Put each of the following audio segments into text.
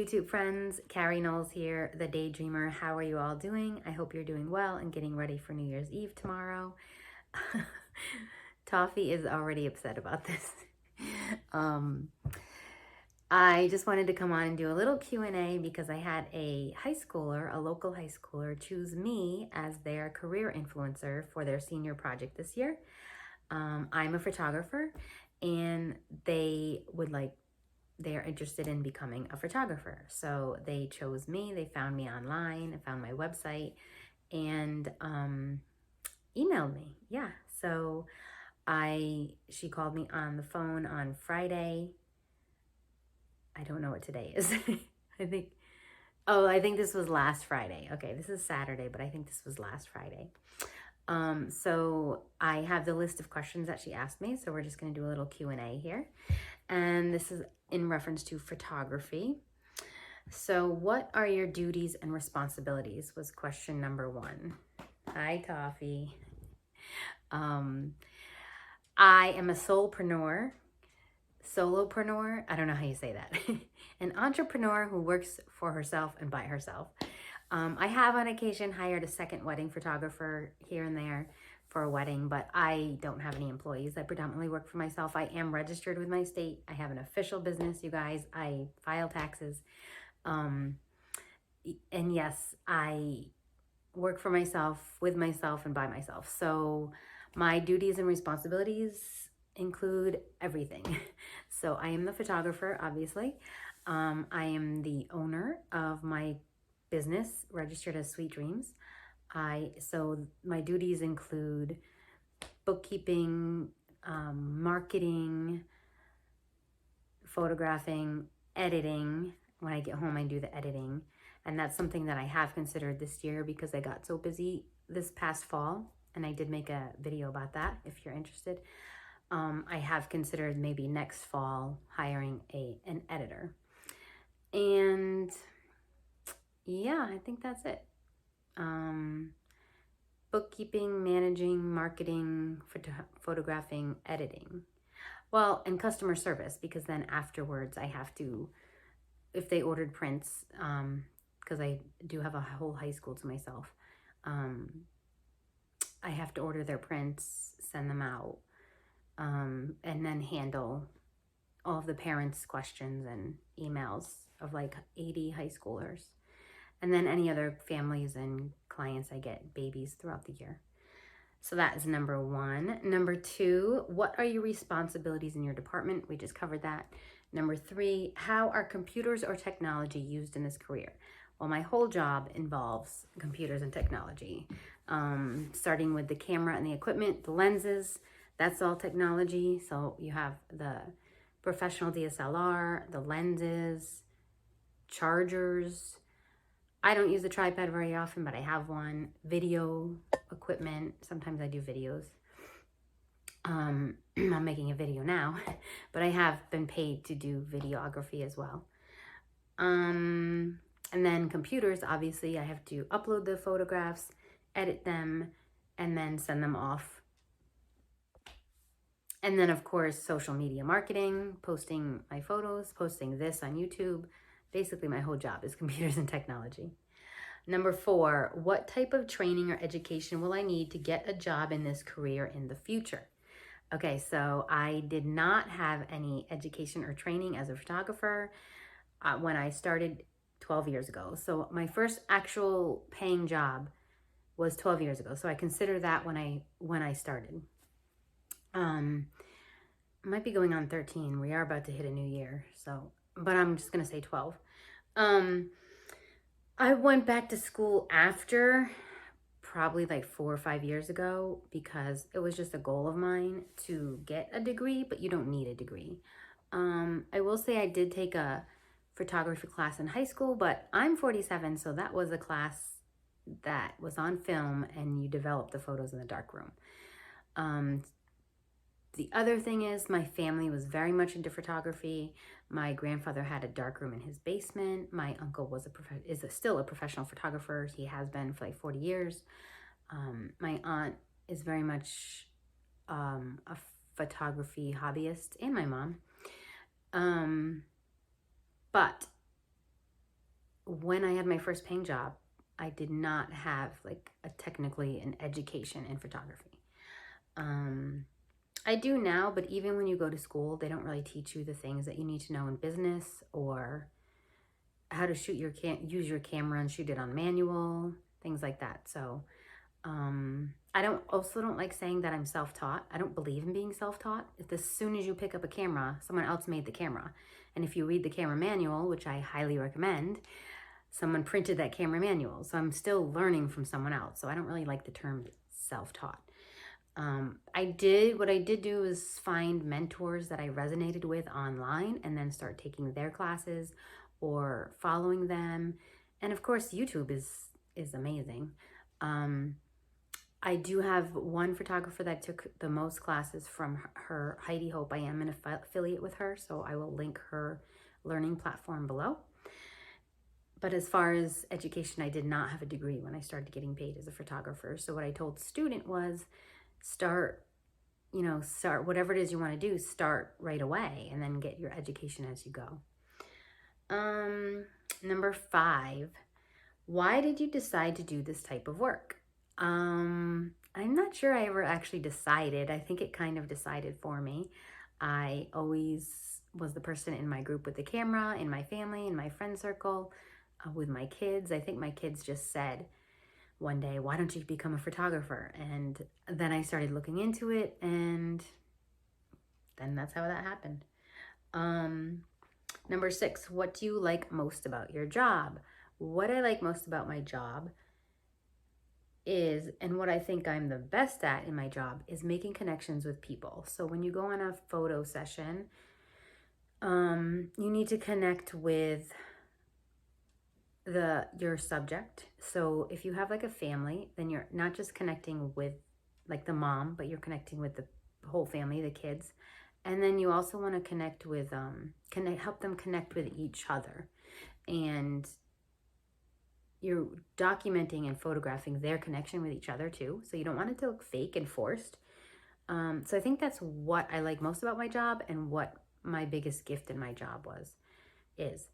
YouTube friends, Carrie Knowles here, the Daydreamer. How are you all doing? I hope you're doing well and getting ready for New Year's Eve tomorrow. Toffee is already upset about this. I just wanted to come on and do a little Q&A because I had a high schooler, a local high schooler, choose me as their career influencer for their senior project this year. I'm a photographer and they are interested in becoming a photographer. So they chose me, they found me online, found my website, and emailed me. Yeah, so she called me on the phone on Friday. I don't know what today is. I think this was last Friday. Okay, this is Saturday, but I think this was last Friday. So I have the list of questions that she asked me, so we're just going to do a little Q&A here. And this is in reference to photography. So what are your duties and responsibilities was question number 1. Hi, Toffee. I am a solopreneur, I don't know how you say that, an entrepreneur who works for herself and by herself. I have on occasion hired a second wedding photographer here and there for a wedding, but I don't have any employees. I predominantly work for myself. I am registered with my state. I have an official business, you guys. I file taxes. And yes, I work for myself, with myself, and by myself. So my duties and responsibilities include everything. So I am the photographer, obviously. I am the owner of my business, registered as Sweet Dreams. So my duties include bookkeeping, marketing, photographing, editing. When I get home, I do the editing. And that's something that I have considered this year because I got so busy this past fall. And I did make a video about that if you're interested. I have considered maybe next fall hiring an editor. And yeah, I think that's it. Bookkeeping, managing, marketing, photographing, editing. Well, and customer service, because then afterwards I have to, if they ordered prints, because I do have a whole high school to myself, I have to order their prints, send them out, and then handle all of the parents' questions and emails of like 80 high schoolers. And then any other families and clients I get, babies throughout the year. So that is number 1. Number 2, what are your responsibilities in your department? We just covered that. Number 3, how are computers or technology used in this career? Well, my whole job involves computers and technology, starting with the camera and the equipment, the lenses, that's all technology. So you have the professional DSLR, the lenses, chargers. I don't use a tripod very often, but I have one. Video equipment. Sometimes I do videos. I'm making a video now, but I have been paid to do videography as well. And then computers, obviously, I have to upload the photographs, edit them, and then send them off. And then, of course, social media marketing, posting my photos, posting this on YouTube. Basically, my whole job is computers and technology. Number 4, what type of training or education will I need to get a job in this career in the future? Okay, so I did not have any education or training as a photographer when I started 12 years ago. So my first actual paying job was 12 years ago. So I consider that when I started. Might be going on 13. We are about to hit a new year. So, but I'm just going to say 12. I went back to school after probably like 4 or 5 years ago because it was just a goal of mine to get a degree, but you don't need a degree. I will say I did take a photography class in high school, but I'm 47, so that was a class that was on film and you develop the photos in the darkroom. The other thing is my family was very much into photography. My grandfather had a darkroom in his basement. My uncle is still a professional photographer. He has been for like 40 years. My aunt is very much a photography hobbyist, and my mom. But when I had my first paying job, I did not have like technically an education in photography. I do now, but even when you go to school, they don't really teach you the things that you need to know in business, or how to use your camera and shoot it on manual, things like that. So I don't like saying that I'm self-taught. I don't believe in being self-taught. As soon as you pick up a camera, someone else made the camera. And if you read the camera manual, which I highly recommend, someone printed that camera manual. So I'm still learning from someone else. So I don't really like the term self-taught. What I did do is find mentors that I resonated with online and then start taking their classes or following them. And of course, YouTube is amazing. I do have one photographer that took the most classes from her, Heidi Hope. I am an affiliate with her, so I will link her learning platform below. But as far as education, I did not have a degree when I started getting paid as a photographer. So what I told the student was start whatever it is you want to do, start right away and then get your education as you go. Number 5, why did you decide to do this type of work? I'm not sure I ever actually decided. I think it kind of decided for me. I always was the person in my group with the camera, in my family, in my friend circle, with my kids. I think my kids just said one day, why don't you become a photographer? And then I started looking into it, and then that's how that happened. Number 6, what do you like most about your job? What I like most about my job is, and what I think I'm the best at in my job, is making connections with people. So when you go on a photo session, you need to connect with your subject. So if you have like a family, then you're not just connecting with like the mom, but you're connecting with the whole family, the kids. And then you also want to connect with help them connect with each other. And you're documenting and photographing their connection with each other too. So you don't want it to look fake and forced. So I think that's what I like most about my job, and what my biggest gift in my job is.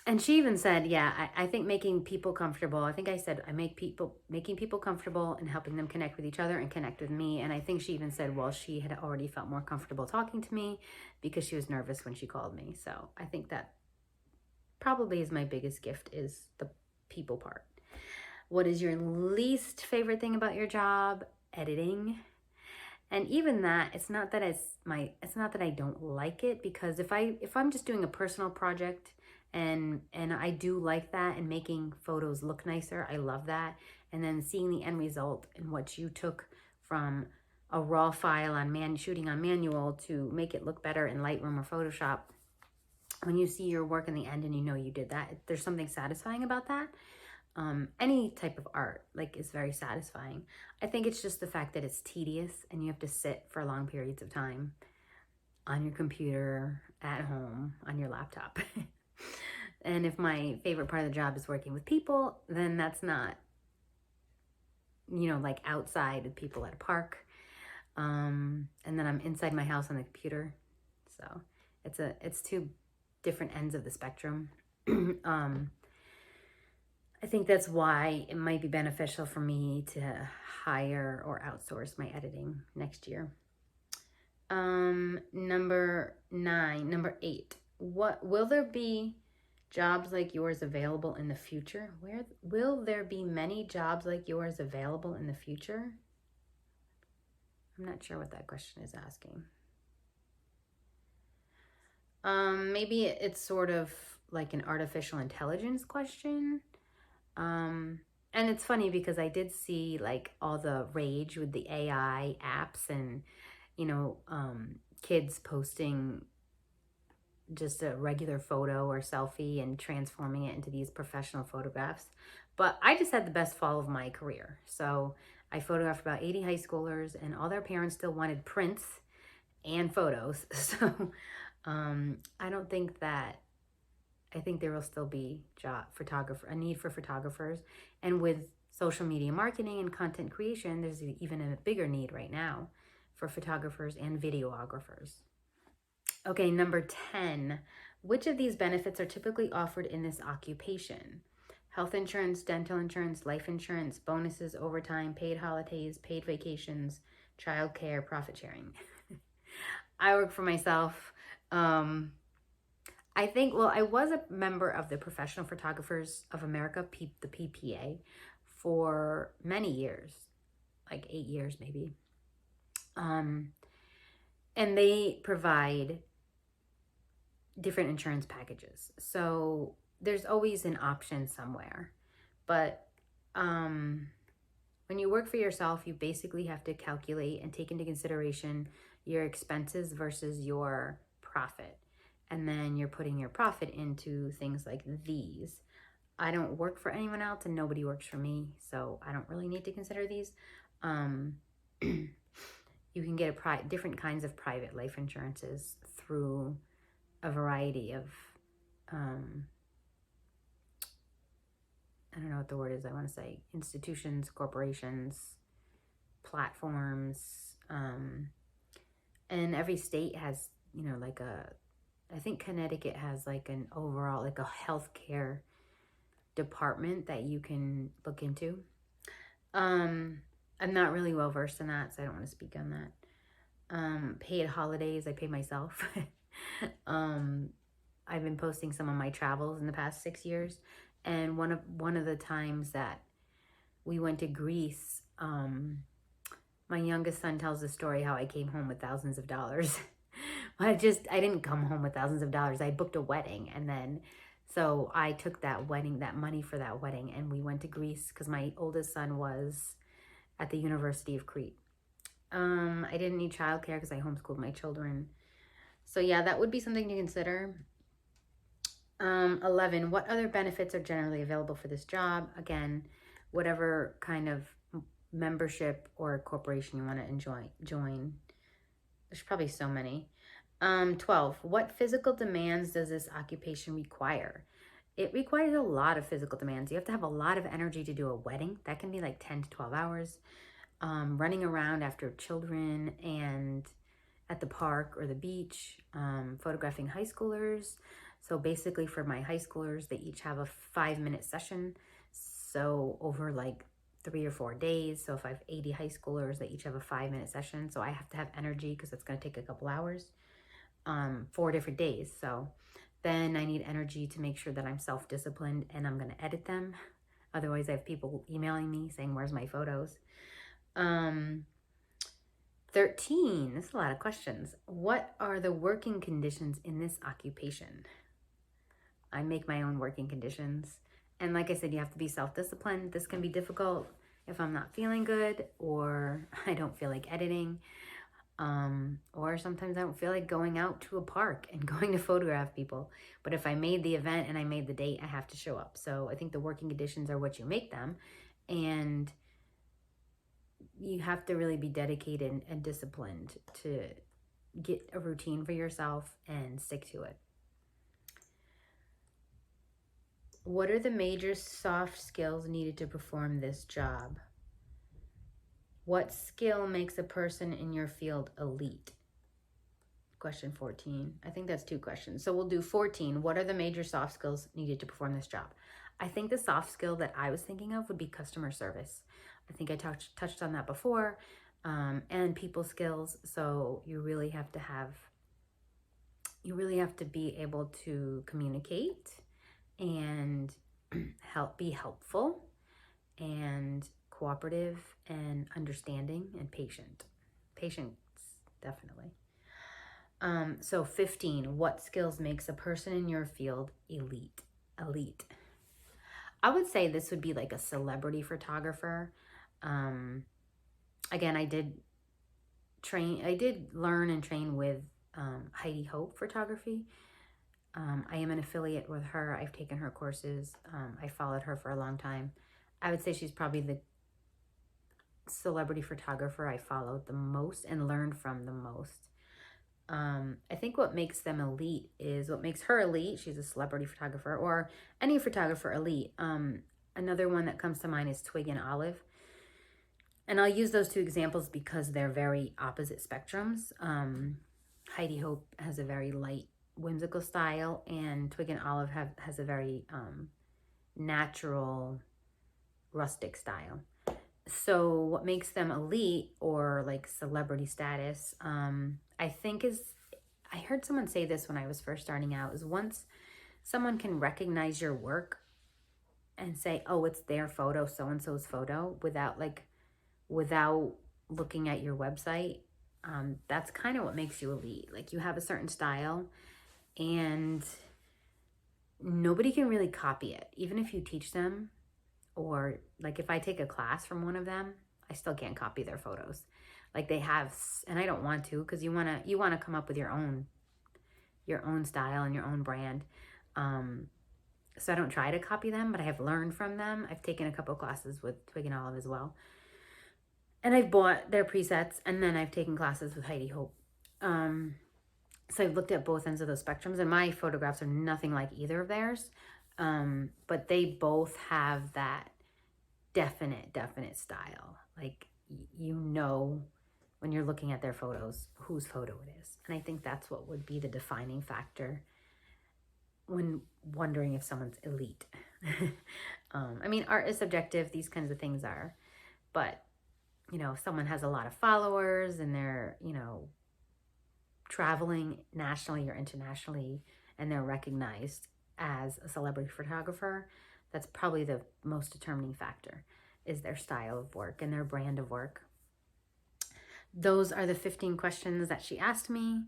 And she even said, yeah, I think making people comfortable. I think I said making people comfortable and helping them connect with each other and connect with me. And I think she even said, well, she had already felt more comfortable talking to me because she was nervous when she called me. So I think that probably is my biggest gift, is the people part. What is your least favorite thing about your job? Editing. And even that, it's not that I don't like it, because if I'm just doing a personal project, and I do like that, and making photos look nicer, I love that. And then seeing the end result and what you took from a raw file on shooting on manual to make it look better in Lightroom or Photoshop, when you see your work in the end and you know you did that, there's something satisfying about that. Any type of art is very satisfying. I think it's just the fact that it's tedious and you have to sit for long periods of time on your computer, at home, on your laptop. And if my favorite part of the job is working with people, then that's not, like outside with people at a park. And then I'm inside my house on the computer. So it's two different ends of the spectrum. I think that's why it might be beneficial for me to hire or outsource my editing next year. Number 8. Will there be jobs like yours available in the future? Will there be many jobs like yours available in the future? I'm not sure what that question is asking. Maybe it's sort of like an artificial intelligence question. And it's funny because I did see all the rage with the AI apps and, kids posting just a regular photo or selfie and transforming it into these professional photographs. But I just had the best fall of my career. So I photographed about 80 high schoolers, and all their parents still wanted prints and photos. So I think there will still be a need for photographers. And with social media marketing and content creation, there's even a bigger need right now for photographers and videographers. Okay, number 10. Which of these benefits are typically offered in this occupation? Health insurance, dental insurance, life insurance, bonuses, overtime, paid holidays, paid vacations, childcare, profit sharing. I work for myself. I think, well, I was a member of the Professional Photographers of America, the PPA, for many years, like 8 years maybe. And they provide different insurance packages. So there's always an option somewhere. But when you work for yourself, you basically have to calculate and take into consideration your expenses versus your profit. And then you're putting your profit into things like these. I don't work for anyone else and nobody works for me, so I don't really need to consider these. You can get different kinds of private life insurances through a variety of, I don't know what the word is, I want to say, institutions, corporations, platforms, and every state has, you know, like I think Connecticut has like an overall, like a healthcare department that you can look into. I'm not really well versed in that, so I don't want to speak on that. Paid holidays, I pay myself. I've been posting some of my travels in the past 6 years, and one of the times that we went to Greece, my youngest son tells the story how I came home with thousands of dollars. I didn't come home with thousands of dollars. I booked a wedding, and then so I took that money for that wedding, and we went to Greece because my oldest son was at the University of Crete. I didn't need childcare because I homeschooled my children. So yeah, that would be something to consider. 11, what other benefits are generally available for this job? Again, whatever kind of membership or corporation you want to join. There's probably so many. 12, what physical demands does this occupation require? It requires a lot of physical demands. You have to have a lot of energy to do a wedding. That can be like 10 to 12 hours. Running around after children and at the park or the beach, photographing high schoolers. So basically for my high schoolers, they each have a 5-minute session. So over like 3 or 4 days. So if I have 80 high schoolers, they each have a 5-minute session. So I have to have energy because it's going to take a couple hours, 4 different days. So then I need energy to make sure that I'm self-disciplined and I'm going to edit them. Otherwise, I have people emailing me saying, where's my photos? 13, this is a lot of questions. What are the working conditions in this occupation? I make my own working conditions. And like I said, you have to be self-disciplined. This can be difficult if I'm not feeling good or I don't feel like editing. Or sometimes I don't feel like going out to a park and going to photograph people. But if I made the event and I made the date, I have to show up. So I think the working conditions are what you make them. And you have to really be dedicated and disciplined to get a routine for yourself and stick to it. What are the major soft skills needed to perform this job? What skill makes a person in your field elite? Question 14. I think that's 2 questions. So we'll do 14. What are the major soft skills needed to perform this job? I think the soft skill that I was thinking of would be customer service. I think I touched on that before, and people skills. So you really have to be able to communicate and be helpful and cooperative and understanding and patient. Patience, definitely. So 15, what skills makes a person in your field elite? Elite. I would say this would be like a celebrity photographer. Again, I did learn and train with Heidi Hope Photography. I am an affiliate with her. I've taken her courses. I followed her for a long time. I would say she's probably the celebrity photographer I followed the most and learned from the most. I think what makes them elite is what makes her elite. She's a celebrity photographer, or any photographer elite. Another one that comes to mind is Twig and Olive. And I'll use those 2 examples because they're very opposite spectrums. Heidi Hope has a very light whimsical style, and Twig and Olive has a very natural, rustic style. So what makes them elite or like celebrity status, I think is, I heard someone say this when I was first starting out, is once someone can recognize your work and say, oh, it's their photo, so-and-so's photo, without looking at your website, that's kind of what makes you elite. Like, you have a certain style and nobody can really copy it. Even if you teach them, or like if I take a class from one of them, I still can't copy their photos. Like, they have, and I don't want to, because you want to come up with your own style and your own brand. So I don't try to copy them, but I have learned from them. I've taken a couple classes with Twig and Olive as well. And I've bought their presets, and then I've taken classes with Heidi Hope. So I've looked at both ends of those spectrums, and my photographs are nothing like either of theirs. But they both have that definite style. Like, you know, when you're looking at their photos, whose photo it is. And I think that's what would be the defining factor when wondering if someone's elite. I mean, art is subjective, these kinds of things are, but you know, if someone has a lot of followers and they're, you know, traveling nationally or internationally, and they're recognized as a celebrity photographer, that's probably the most determining factor, is their style of work and their brand of work. Those are the 15 questions that she asked me.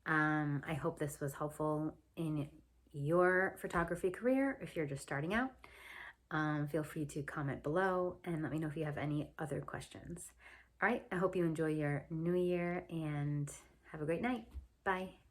I hope this was helpful in your photography career. If you're just starting out, feel free to comment below and let me know if you have any other questions. All right, I hope you enjoy your new year and have a great night. Bye.